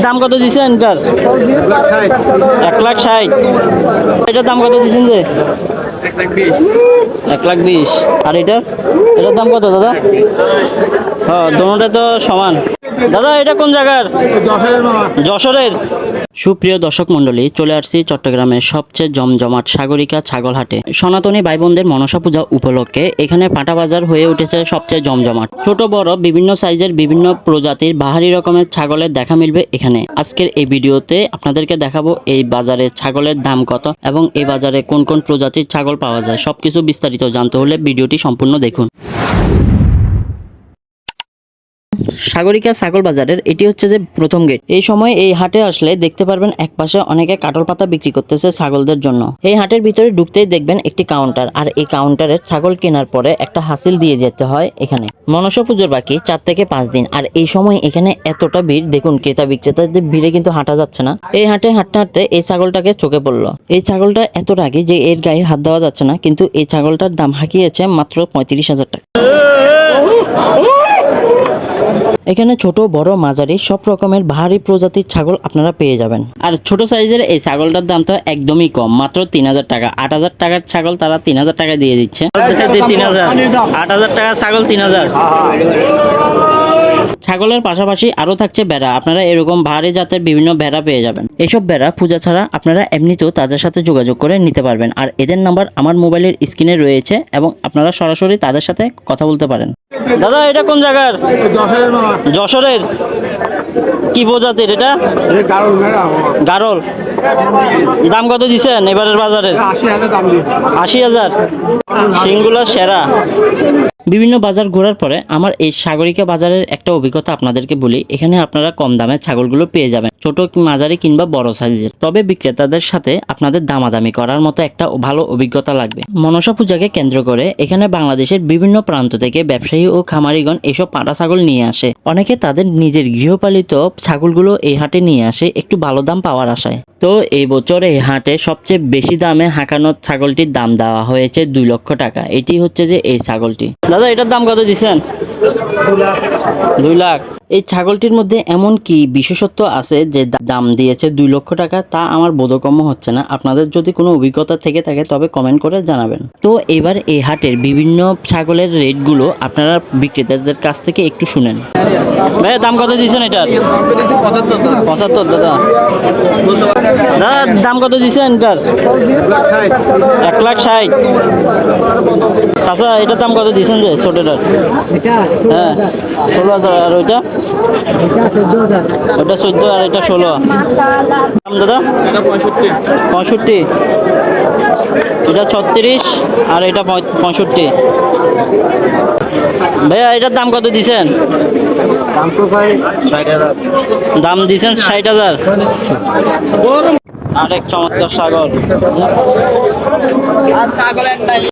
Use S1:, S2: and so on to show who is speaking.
S1: দাম কত দিচ্ছেন এটার? 1,60,000। এটার দাম কত দিচ্ছেন যে? 1,20,000। আর এটার দাম কত দাদা? হ্যাঁ, দোনোটা তো সমান। দাদা এটা কোন জায়গার? যশোরের। সুপ্রিয় দর্শক মণ্ডলী, চলে আসছি চট্টগ্রামের সবচেয়ে জমজমাট সাগরিকা ছাগল হাটে। সনাতনী ভাই বোনদের মনসা পূজা উপলক্ষে এখানে পাটা বাজার হয়ে উঠেছে সবচেয়ে জমজমাট। ছোট বড় বিভিন্ন সাইজের বিভিন্ন প্রজাতির বাহারি রকমের ছাগলের দেখা মিলবে এখানে। আজকের এই ভিডিওতে আপনাদেরকে দেখাবো এই বাজারে ছাগলের দাম কত এবং এই বাজারে কোন কোন প্রজাতির ছাগল পাওয়া যায়। সবকিছু বিস্তারিত জানতে হলে ভিডিওটি সম্পূর্ণ দেখুন। সাগরিকা ছাগল বাজারের এটি হচ্ছে যে প্রথম গেট। এই সময় এই হাটে আসলে দেখতে পারবেন একপাশে অনেকে কাটল পাতা বিক্রি করতেছে ছাগলদের জন্য। এই হাটের ভিতরে ঢুকতেই দেখবেন একটি কাউন্টার, আর এই কাউন্টারে ছাগল কেনার পরে একটা হাসিল দিয়ে যেতে হয় এখানে। মনসা পুজোর বাকি 4 থেকে 5 দিন, আর এই সময় এখানে এতটা ভিড় দেখুন, ক্রেতা বিক্রেতাদের ভিড়ে কিন্তু হাঁটা যাচ্ছে না। এই হাটে হাঁটতে হাঁটতে এই ছাগলটাকে চোখে পড়লো। এই ছাগলটা এত রাগী যে এর গায়ে হাত দেওয়া যাচ্ছে না, কিন্তু এই ছাগলটার দাম হাঁকিয়েছে মাত্র 35,000 টাকা। এখানে ছোট বড় মাঝারি সব রকমের ভারী প্রজাতির ছাগল আপনারা পেয়ে যাবেন। আর ছোট সাইজের এই ছাগলটার দাম তো একদমই কম, মাত্র 3,000 টাকা। 8,000 টাকার ছাগল তারা 3,000 টাকা দিয়ে দিচ্ছে। 3,000, 8,000 টাকা ছাগল 3,000। ছাগলের পাশাপাশি আরো থাকছে ভেড়া। আপনারা এরকম ভারী জাতের বিভিন্ন ভেড়া পেয়ে যাবেন। এসব ভেড়া পূজা ছাড়া আপনারা এমনিতেও তাদের সাথে যোগাযোগ করে নিতে পারবেন। আর এদের নাম্বার আমার মোবাইলের স্ক্রিনে রয়েছে এবং আপনারা সরাসরি তাদের সাথে কথা বলতে পারেন। দাদা এটা কোন জায়গার? যশোরের। কি প্রজাতির এটা? গারল। দাম কত দিচ্ছেন এবারের বাজারের? 80,000। সিংগুলা সেরা। বিভিন্ন বাজার ঘোরার পরে আমার এই সাগরিকা বাজারের একটা অভিজ্ঞতা আপনাদেরকে বলি। এখানে আপনারা কম দামে ছাগলগুলো পেয়ে যাবেন, ছোট মাঝারি কিংবা বড় সাইজের। তবে বিক্রেতাদের সাথে আপনাদের দামাদামি করার মতো একটা ভালো অভিজ্ঞতা লাগবে। মনসা পূজাকে কেন্দ্র করে এখানে বাংলাদেশের বিভিন্ন প্রান্ত থেকে ব্যবসায়ী ও খামারিগণ এসব পাটা ছাগল নিয়ে আসে। অনেকে তাদের নিজের গৃহপালিত ছাগলগুলো এই হাটে নিয়ে আসে একটু ভালো দাম পাওয়ার আশায়। তো এই বছর এই হাটে সবচেয়ে বেশি দামে হাঁকানো ছাগলটির দাম দেওয়া হয়েছে 2 লক্ষ টাকা। এটি হচ্ছে যে এই ছাগলটি। দাদা এটার দাম কত দিচ্ছেন? 2 লাখ। এই ছাগলটির মধ্যে এমন কি বিশেষত্ব আছে যে দাম দিয়েছে 2 লক্ষ টাকা, তা আমার বোধগম্য হচ্ছে না। আপনাদের যদি কোনো অভিজ্ঞতা থেকে থাকে তবে কমেন্ট করে জানাবেন। তো এবার এই হাটের বিভিন্ন ছাগলের রেটগুলো আপনারা বিক্রেতাদের কাছ থেকে একটু শুনেন। ভাই দাম কত দিচ্ছেন এটার? 75 দাদা। দাদা দাম কত দিচ্ছেন এটার? 1,60,000। চাচা এটার দাম কত দিচ্ছেন যে ছোটটার? হ্যাঁ 16,000। আর ওইটা? ওটা 14 আর এটা 16। দাম দাদা? 65। এটা 36 আর এটা 65। ভাইয়া এটার দাম কত দিচ্ছেন? দাম দিচ্ছেন 60,000। আরেক চমৎকার ছাগল।